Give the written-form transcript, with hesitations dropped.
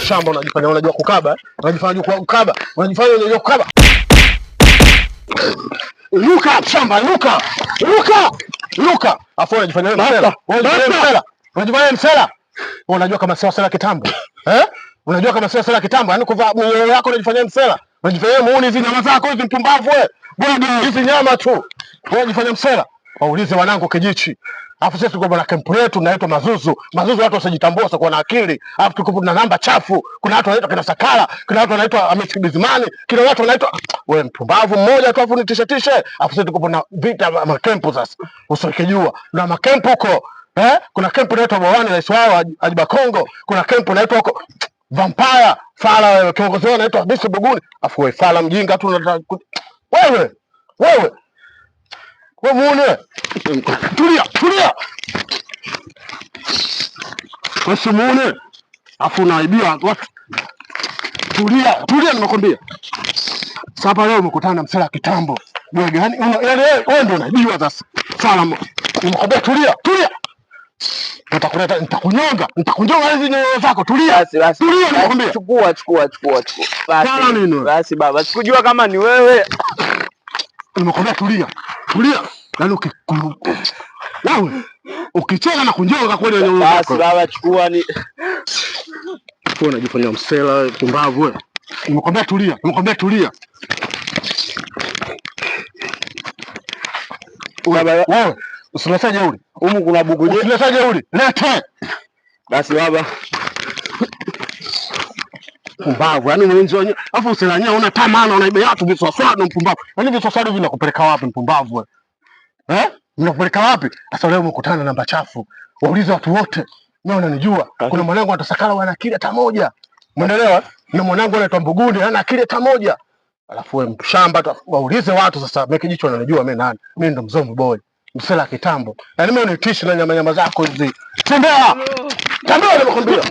Shamba unajua kukaba, unajifanya kukaba, unajua kukaba. Luka shamba, Luka. Afu unajifanya msela. Unajifanya msela. Unajua kama sio sela kitambo. Unajua kama sio sela kitambo, yani kuvaa buyo yako unajifanya msela. Unajifanya muone hizi nyama zako hizi mpumbavu wewe. Bwana hizi nyama tu. Unajifanya msela. Waulize wanangu Kijichi. Alafu sisi tuko na kempu yetu inaitwa Mazuzu. Mazuzu watu wasijitambua sio na akili. Alafu tuko na namba chafu. Kuna watu wanaitwa kina Sakala, kuna watu wanaitwa Amesibizimani, kuna watu wanaitwa wewe mpumbavu mmoja tu afu ni tishe. Alafu sisi tuko na vita makempu sasa. Usikijua. Na makempu huko, kuna kempu inaitwa Bwawani Rais wao Ajiba Kongo, kuna kempu inaitwa huko Vampire, Fala wewe kiongozi wao anaitwa Bisi Buguni. Alafu wewe Fala mjinga tu wewe. Wewe muone. Tulia. Wewe muone. Afu unaibia watu. Tulia nimekwambia. Sasa leo umekutana na msela kitambo. Wewe gani? Yaani wewe ndio unaibiwa sasa. Salamu. Nimekwambia tulia. Nitakunyonga hizi nywele zako. Tulia. Tulia nimekwambia. Chukua. Basi baba, sikujua kama ni wewe. Nimekwambia tulia. Yaani wewe ukicheza na kunjonga kweli wenye nywele zako. Basi baba, chukua ni. Wewe unajifanya msela pumbavu wewe. Nimekwambia tulia. Wewe usilete jeuri. Humu kuna buku. Usilete jeuri. Lete. Basi baba. Pumbavu, yaani mwenzo afu usilanya una tamana unaibia watu viswaswadu mpumbavu. Yaani viswaswadu vinakupeleka wapi mpumbavu wewe? Vinakupeleka wapi? Sasa leo umekutana na namba chafu. Waulize watu wote. Mimi unanijua. Kuna mwanangu atasakala wana akili hata moja. Umeelewa? Na mwanangu anaitwa Mbugundi hana akili hata moja. Alafu wewe mshamba tu waulize watu sasa Mekijicho ananijua mimi nani? Mimi ndo Mzombe boy. Msela kitambo. Yaani mimi unitishi na nyama zako hizi. Tembea nimekwambia.